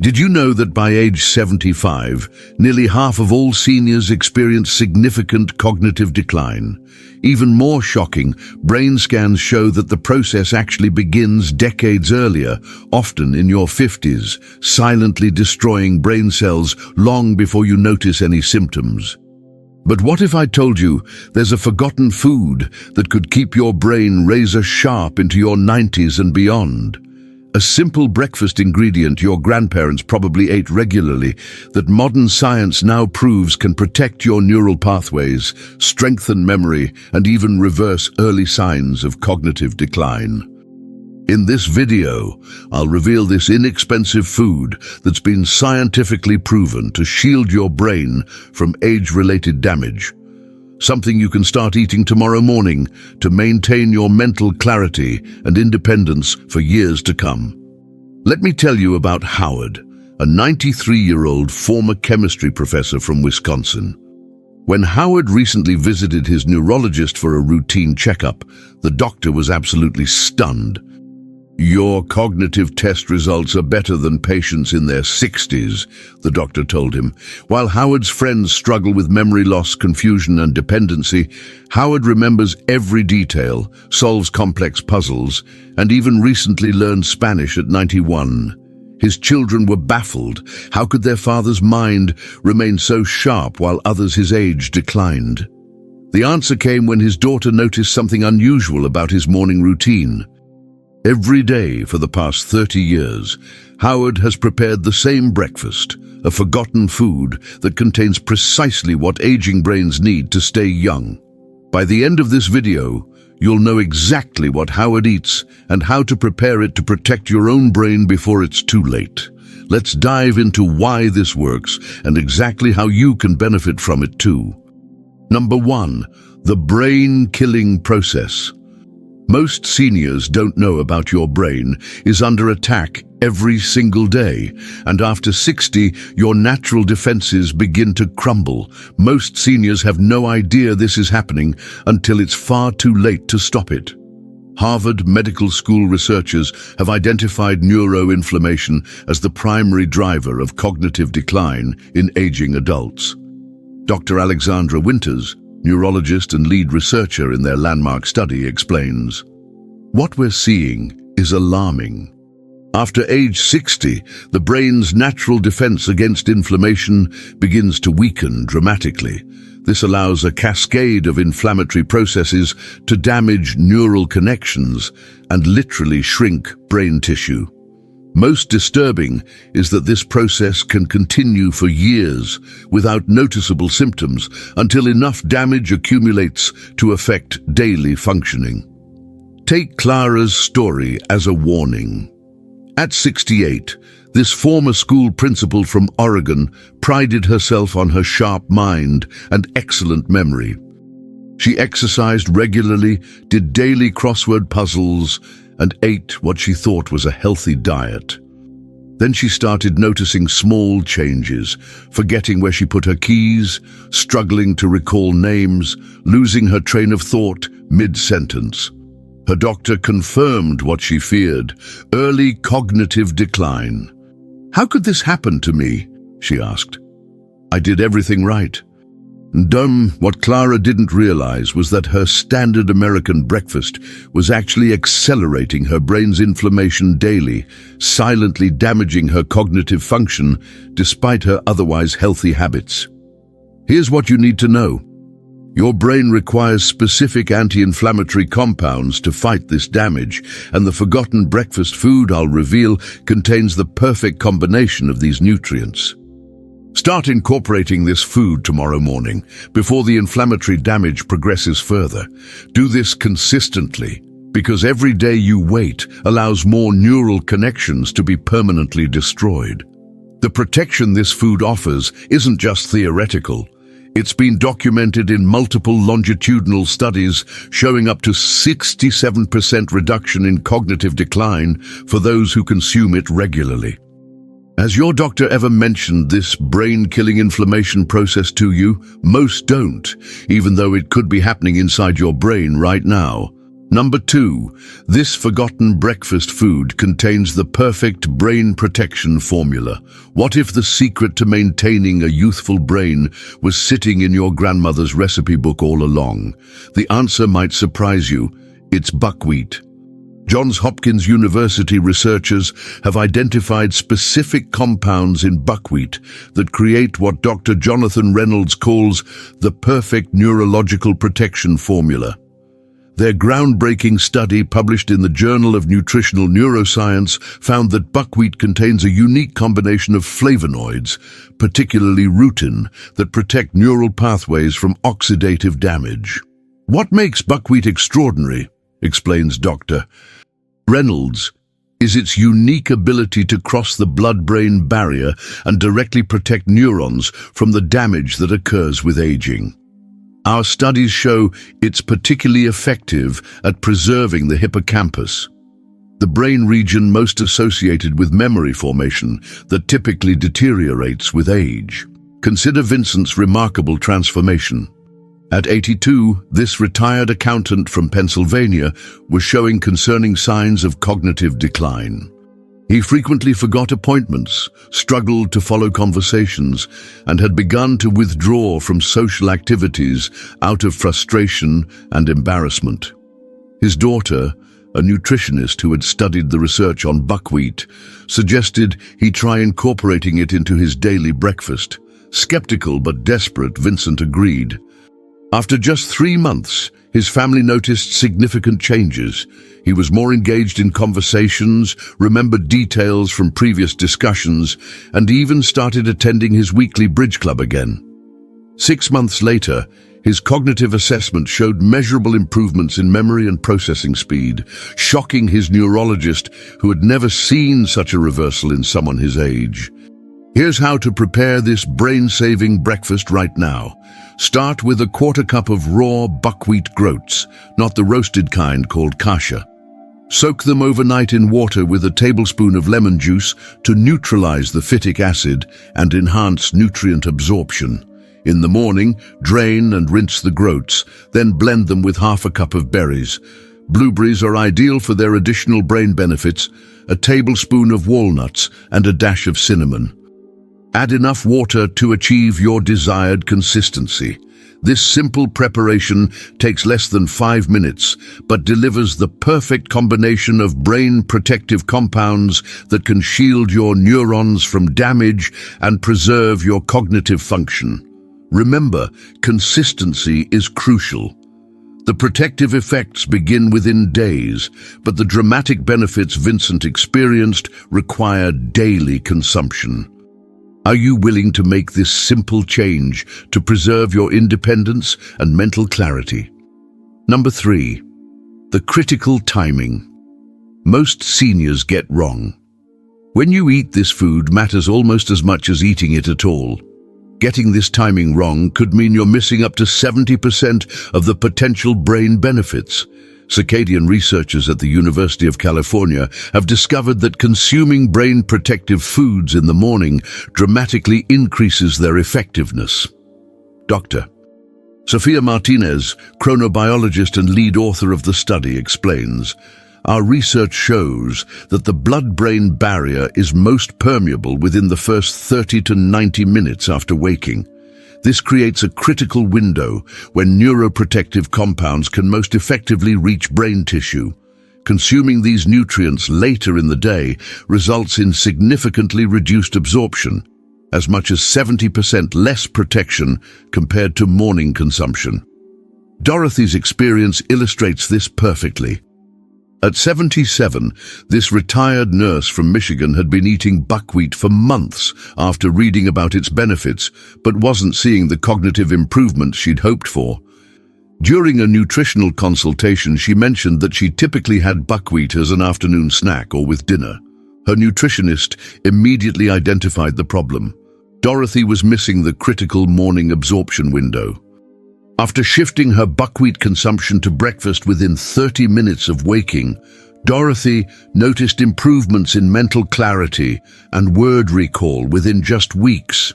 Did you know that by age 75, nearly half of all seniors experience significant cognitive decline? Even more shocking, brain scans show that the process actually begins decades earlier, often in your 50s, silently destroying brain cells long before you notice any symptoms. But what if I told you there's a forgotten food that could keep your brain razor sharp into your 90s and beyond? A simple breakfast ingredient your grandparents probably ate regularly that modern science now proves can protect your neural pathways, strengthen memory, and even reverse early signs of cognitive decline. In this video, I'll reveal this inexpensive food that's been scientifically proven to shield your brain from age-related damage. Something you can start eating tomorrow morning to maintain your mental clarity and independence for years to come. Let me tell you about Howard, a 93-year-old former chemistry professor from Wisconsin. When Howard recently visited his neurologist for a routine checkup, the doctor was absolutely stunned. "Your cognitive test results are better than patients in their 60s, the doctor told him. While Howard's friends struggle with memory loss, confusion, and dependency, Howard remembers every detail, solves complex puzzles, and even recently learned Spanish at 91. His children were baffled. How could their father's mind remain so sharp while others his age declined? The answer came when his daughter noticed something unusual about his morning routine. Every day for the past 30 years, Howard has prepared the same breakfast, a forgotten food that contains precisely what aging brains need to stay young. By the end of this video, you'll know exactly what Howard eats and how to prepare it to protect your own brain before it's too late. Let's dive into why this works and exactly how you can benefit from it too. Number 1, the brain-killing process. Most seniors don't know about your brain is under attack every single day, and after 60, your natural defenses begin to crumble. Most seniors have no idea this is happening until it's far too late to stop it. Harvard Medical School researchers have identified neuroinflammation as the primary driver of cognitive decline in aging adults. Dr. Alexandra Winters, neurologist and lead researcher in their landmark study, explains, "What we're seeing is alarming. After age 60, the brain's natural defense against inflammation begins to weaken dramatically. This allows a cascade of inflammatory processes to damage neural connections and literally shrink brain tissue. Most disturbing is that this process can continue for years without noticeable symptoms until enough damage accumulates to affect daily functioning. Take Clara's story as a warning. At 68, this former school principal from Oregon prided herself on her sharp mind and excellent memory. She exercised regularly, did daily crossword puzzles, and ate what she thought was a healthy diet. Then she started noticing small changes, forgetting where she put her keys, struggling to recall names, losing her train of thought mid-sentence. Her doctor confirmed what she feared, early cognitive decline. "How could this happen to me?" she asked. "I did everything right." What Clara didn't realize was that her standard American breakfast was actually accelerating her brain's inflammation daily, silently damaging her cognitive function despite her otherwise healthy habits. Here's what you need to know. Your brain requires specific anti-inflammatory compounds to fight this damage, and the forgotten breakfast food I'll reveal contains the perfect combination of these nutrients. Start incorporating this food tomorrow morning, before the inflammatory damage progresses further. Do this consistently, because every day you wait allows more neural connections to be permanently destroyed. The protection this food offers isn't just theoretical. It's been documented in multiple longitudinal studies showing up to 67% reduction in cognitive decline for those who consume it regularly. Has your doctor ever mentioned this brain-killing inflammation process to you? Most don't, even though it could be happening inside your brain right now. Number 2, this forgotten breakfast food contains the perfect brain protection formula. What if the secret to maintaining a youthful brain was sitting in your grandmother's recipe book all along? The answer might surprise you. It's buckwheat. Johns Hopkins University researchers have identified specific compounds in buckwheat that create what Dr. Jonathan Reynolds calls the perfect neurological protection formula. Their groundbreaking study, published in the Journal of Nutritional Neuroscience, found that buckwheat contains a unique combination of flavonoids, particularly rutin, that protect neural pathways from oxidative damage. What makes buckwheat extraordinary, explains Dr. Reynolds, is its unique ability to cross the blood-brain barrier and directly protect neurons from the damage that occurs with aging. Our studies show it's particularly effective at preserving the hippocampus, the brain region most associated with memory formation that typically deteriorates with age. Consider Vincent's remarkable transformation. At 82, this retired accountant from Pennsylvania was showing concerning signs of cognitive decline. He frequently forgot appointments, struggled to follow conversations, and had begun to withdraw from social activities out of frustration and embarrassment. His daughter, a nutritionist who had studied the research on buckwheat, suggested he try incorporating it into his daily breakfast. Skeptical but desperate, Vincent agreed. After just 3 months, his family noticed significant changes. He was more engaged in conversations, remembered details from previous discussions, and even started attending his weekly bridge club again. 6 months later, his cognitive assessment showed measurable improvements in memory and processing speed, shocking his neurologist, who had never seen such a reversal in someone his age. Here's how to prepare this brain-saving breakfast right now. Start with a 1/4 cup of raw buckwheat groats, not the roasted kind called kasha. Soak them overnight in water with a tablespoon of lemon juice to neutralize the phytic acid and enhance nutrient absorption. In the morning, drain and rinse the groats, then blend them with 1/2 cup of berries. Blueberries are ideal for their additional brain benefits, a tablespoon of walnuts and a dash of cinnamon. Add enough water to achieve your desired consistency. This simple preparation takes less than 5 minutes, but delivers the perfect combination of brain protective compounds that can shield your neurons from damage and preserve your cognitive function. Remember, consistency is crucial. The protective effects begin within days, but the dramatic benefits Vincent experienced require daily consumption. Are you willing to make this simple change to preserve your independence and mental clarity? Number 3, the critical timing. Most seniors get wrong. When you eat this food matters almost as much as eating it at all. Getting this timing wrong could mean you're missing up to 70% of the potential brain benefits. Circadian researchers at the University of California have discovered that consuming brain-protective foods in the morning dramatically increases their effectiveness. Dr. Sofia Martinez, chronobiologist and lead author of the study, explains, "Our research shows that the blood-brain barrier is most permeable within the first 30 to 90 minutes after waking. This creates a critical window when neuroprotective compounds can most effectively reach brain tissue. Consuming these nutrients later in the day results in significantly reduced absorption, as much as 70% less protection compared to morning consumption." Dorothy's experience illustrates this perfectly. At 77, this retired nurse from Michigan had been eating buckwheat for months after reading about its benefits, but wasn't seeing the cognitive improvements she'd hoped for. During a nutritional consultation, she mentioned that she typically had buckwheat as an afternoon snack or with dinner. Her nutritionist immediately identified the problem. Dorothy was missing the critical morning absorption window. After shifting her buckwheat consumption to breakfast within 30 minutes of waking, Dorothy noticed improvements in mental clarity and word recall within just weeks.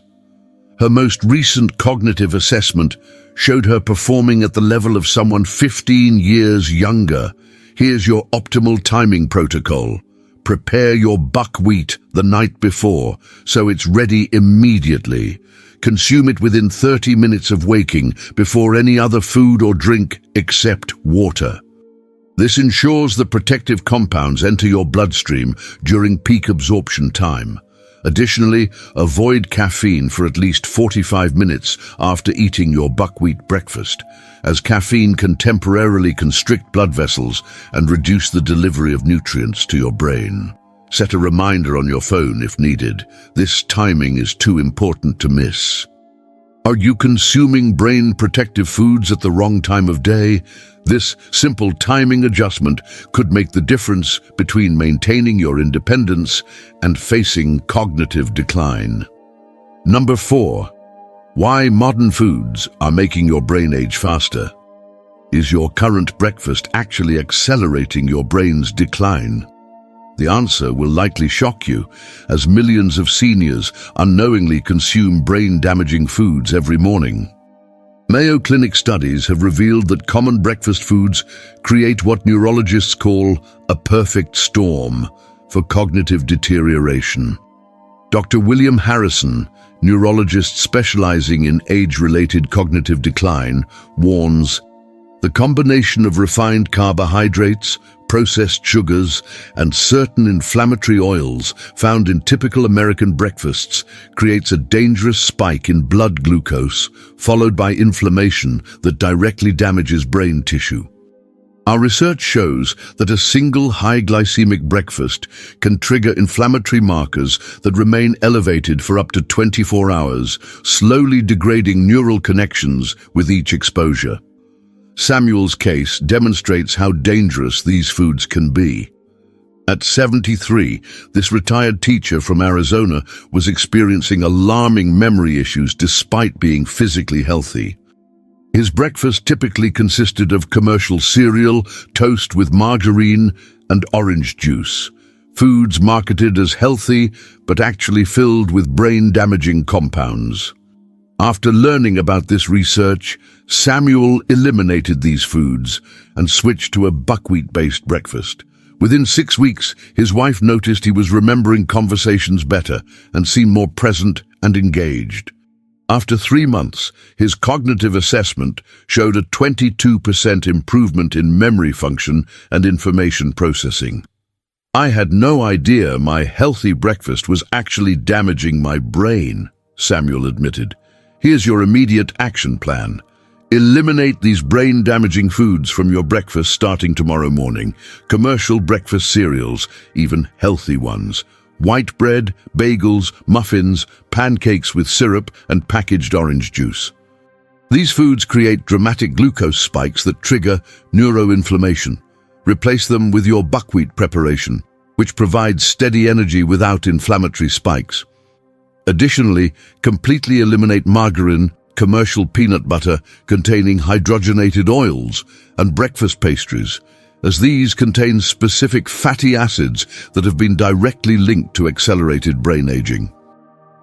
Her most recent cognitive assessment showed her performing at the level of someone 15 years younger, Here's your optimal timing protocol. Prepare your buckwheat the night before, so it's ready immediately. Consume it within 30 minutes of waking, before any other food or drink except water. This ensures the protective compounds enter your bloodstream during peak absorption time. Additionally, avoid caffeine for at least 45 minutes after eating your buckwheat breakfast, as caffeine can temporarily constrict blood vessels and reduce the delivery of nutrients to your brain. Set a reminder on your phone if needed. This timing is too important to miss. Are you consuming brain protective foods at the wrong time of day? This simple timing adjustment could make the difference between maintaining your independence and facing cognitive decline. Number 4. Why modern foods are making your brain age faster. Is your current breakfast actually accelerating your brain's decline? The answer will likely shock you, as millions of seniors unknowingly consume brain-damaging foods every morning. Mayo Clinic studies have revealed that common breakfast foods create what neurologists call a perfect storm for cognitive deterioration. Dr. William Harrison, neurologist specializing in age-related cognitive decline, warns, the combination of refined carbohydrates, processed sugars, and certain inflammatory oils found in typical American breakfasts creates a dangerous spike in blood glucose, followed by inflammation that directly damages brain tissue. Our research shows that a single high glycemic breakfast can trigger inflammatory markers that remain elevated for up to 24 hours, slowly degrading neural connections with each exposure. Samuel's case demonstrates how dangerous these foods can be. At 73, this retired teacher from Arizona was experiencing alarming memory issues despite being physically healthy. His breakfast typically consisted of commercial cereal, toast with margarine, and orange juice. Foods marketed as healthy, but actually filled with brain-damaging compounds. After learning about this research, Samuel eliminated these foods and switched to a buckwheat-based breakfast. Within 6 weeks, his wife noticed he was remembering conversations better and seemed more present and engaged. After 3 months, his cognitive assessment showed a 22% improvement in memory function and information processing. I had no idea my healthy breakfast was actually damaging my brain, Samuel admitted. Here's your immediate action plan. Eliminate these brain-damaging foods from your breakfast starting tomorrow morning. Commercial breakfast cereals, even healthy ones. White bread, bagels, muffins, pancakes with syrup, and packaged orange juice. These foods create dramatic glucose spikes that trigger neuroinflammation. Replace them with your buckwheat preparation, which provides steady energy without inflammatory spikes. Additionally, completely eliminate margarine, commercial peanut butter containing hydrogenated oils, and breakfast pastries, as these contain specific fatty acids that have been directly linked to accelerated brain aging.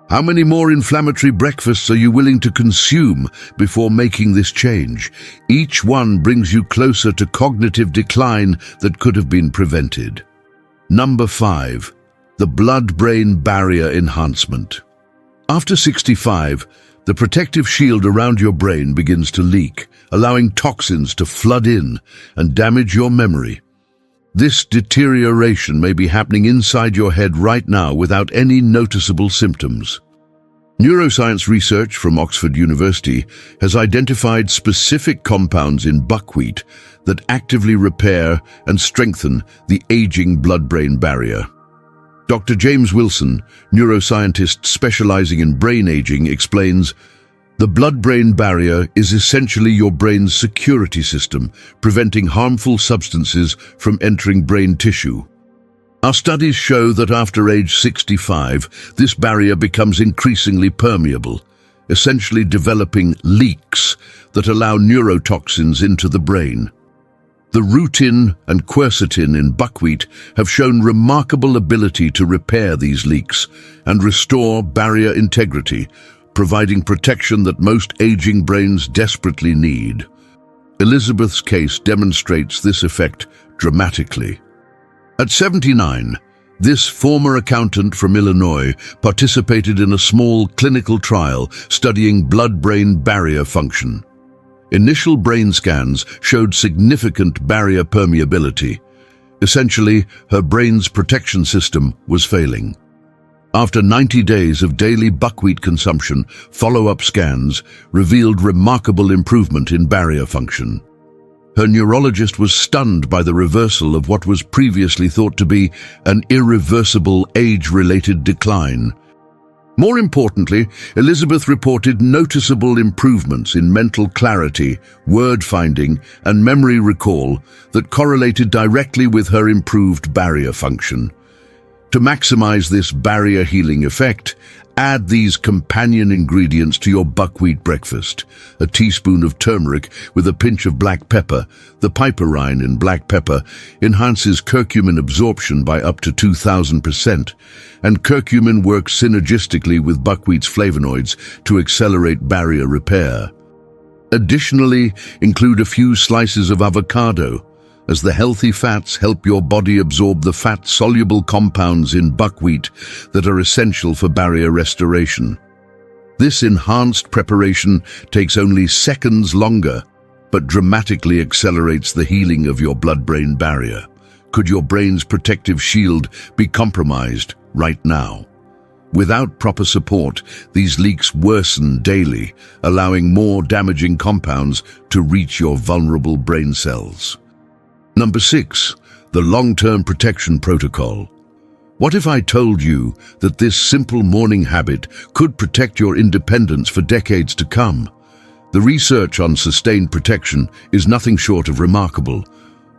How many more inflammatory breakfasts are you willing to consume before making this change? Each one brings you closer to cognitive decline that could have been prevented. Number 5. The blood-brain barrier enhancement. After 65, the protective shield around your brain begins to leak, allowing toxins to flood in and damage your memory. This deterioration may be happening inside your head right now without any noticeable symptoms. Neuroscience research from Oxford University has identified specific compounds in buckwheat that actively repair and strengthen the aging blood-brain barrier. Dr. James Wilson, neuroscientist specializing in brain aging, explains, the blood-brain barrier is essentially your brain's security system, preventing harmful substances from entering brain tissue. Our studies show that after age 65, this barrier becomes increasingly permeable, essentially developing leaks that allow neurotoxins into the brain. The rutin and quercetin in buckwheat have shown remarkable ability to repair these leaks and restore barrier integrity, providing protection that most aging brains desperately need. Elizabeth's case demonstrates this effect dramatically. At 79, this former accountant from Illinois participated in a small clinical trial studying blood-brain barrier function. Initial brain scans showed significant barrier permeability. Essentially, her brain's protection system was failing. After 90 days of daily buckwheat consumption, follow-up scans revealed remarkable improvement in barrier function. Her neurologist was stunned by the reversal of what was previously thought to be an irreversible age-related decline. More importantly, Elizabeth reported noticeable improvements in mental clarity, word finding, and memory recall that correlated directly with her improved barrier function. To maximize this barrier healing effect, add these companion ingredients to your buckwheat breakfast. A teaspoon of turmeric with a pinch of black pepper. The piperine in black pepper enhances curcumin absorption by up to 2,000%, and curcumin works synergistically with buckwheat's flavonoids to accelerate barrier repair. Additionally, include a few slices of avocado, as the healthy fats help your body absorb the fat-soluble compounds in buckwheat that are essential for barrier restoration. This enhanced preparation takes only seconds longer, but dramatically accelerates the healing of your blood-brain barrier. Could your brain's protective shield be compromised right now? Without proper support, these leaks worsen daily, allowing more damaging compounds to reach your vulnerable brain cells. Number 6, the long-term protection protocol. What if I told you that this simple morning habit could protect your independence for decades to come? The research on sustained protection is nothing short of remarkable.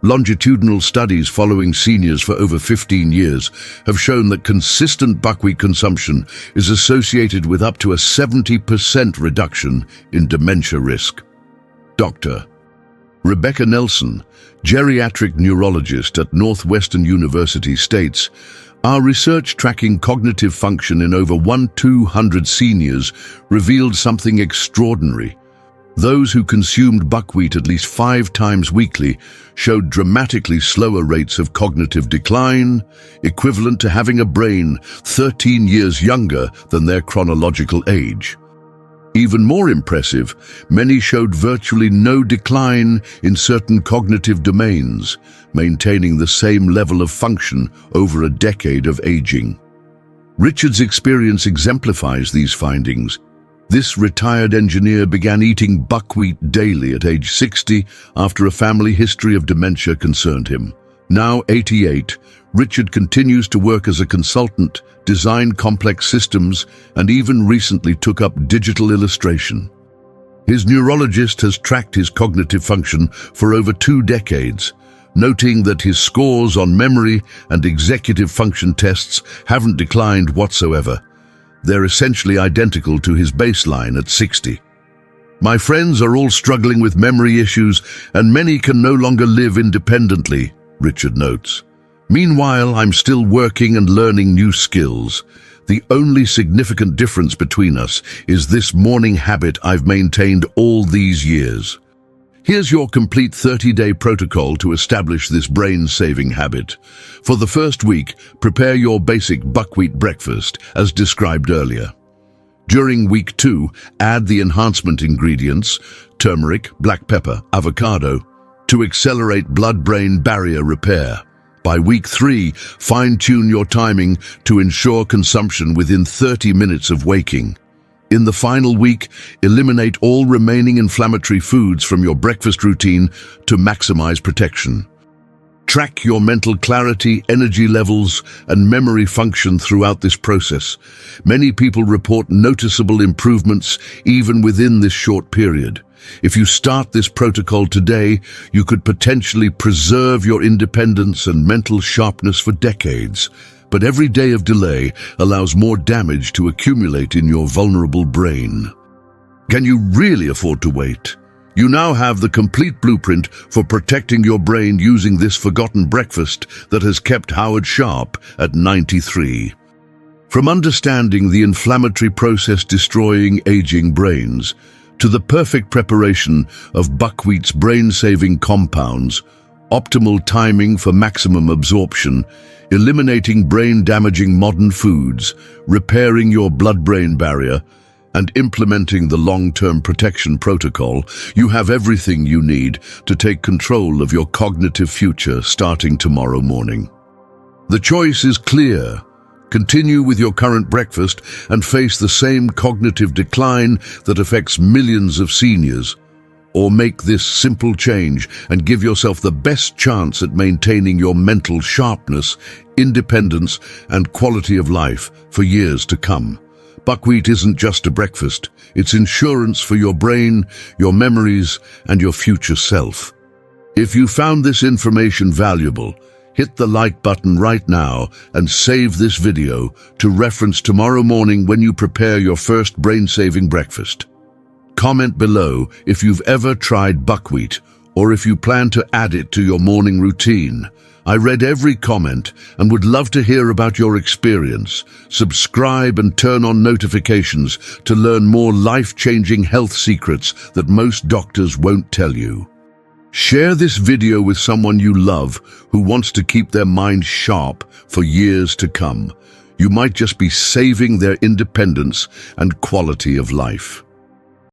Longitudinal studies following seniors for over 15 years have shown that consistent buckwheat consumption is associated with up to a 70% reduction in dementia risk. Dr. Rebecca Nelson, geriatric neurologist at Northwestern University, states, "Our research tracking cognitive function in over 200 seniors revealed something extraordinary. Those who consumed buckwheat at least 5 times weekly showed dramatically slower rates of cognitive decline, equivalent to having a brain 13 years younger than their chronological age. Even more impressive, many showed virtually no decline in certain cognitive domains, maintaining the same level of function over a decade of aging." Richard's experience exemplifies these findings. This retired engineer began eating buckwheat daily at age 60 after a family history of dementia concerned him. Now 88, Richard continues to work as a consultant, design complex systems, and even recently took up digital illustration. His neurologist has tracked his cognitive function for over 2 decades, noting that his scores on memory and executive function tests haven't declined whatsoever. They're essentially identical to his baseline at 60. "My friends are all struggling with memory issues, and many can no longer live independently," Richard notes. "Meanwhile, I'm still working and learning new skills. The only significant difference between us is this morning habit I've maintained all these years." Here's your complete 30-day protocol to establish this brain-saving habit. For the first week, prepare your basic buckwheat breakfast, as described earlier. During week 2, add the enhancement ingredients, turmeric, black pepper, avocado, to accelerate blood-brain barrier repair. By week 3, fine-tune your timing to ensure consumption within 30 minutes of waking. In the final week, eliminate all remaining inflammatory foods from your breakfast routine to maximize protection. Track your mental clarity, energy levels, and memory function throughout this process. Many people report noticeable improvements even within this short period. If you start this protocol today, you could potentially preserve your independence and mental sharpness for decades. But every day of delay allows more damage to accumulate in your vulnerable brain. Can you really afford to wait? You now have the complete blueprint for protecting your brain using this forgotten breakfast that has kept Howard sharp at 93. From understanding the inflammatory process destroying aging brains, to the perfect preparation of buckwheat's brain-saving compounds, optimal timing for maximum absorption, eliminating brain-damaging modern foods, repairing your blood-brain barrier, and implementing the long-term protection protocol, you have everything you need to take control of your cognitive future starting tomorrow morning. The choice is clear. Continue with your current breakfast and face the same cognitive decline that affects millions of seniors. Or make this simple change and give yourself the best chance at maintaining your mental sharpness, independence, and quality of life for years to come. Buckwheat isn't just a breakfast, it's insurance for your brain, your memories, and your future self. If you found this information valuable, hit the like button right now and save this video to reference tomorrow morning when you prepare your first brain-saving breakfast. Comment below if you've ever tried buckwheat or if you plan to add it to your morning routine. I read every comment and would love to hear about your experience. Subscribe and turn on notifications to learn more life-changing health secrets that most doctors won't tell you. Share this video with someone you love who wants to keep their mind sharp for years to come. You might just be saving their independence and quality of life.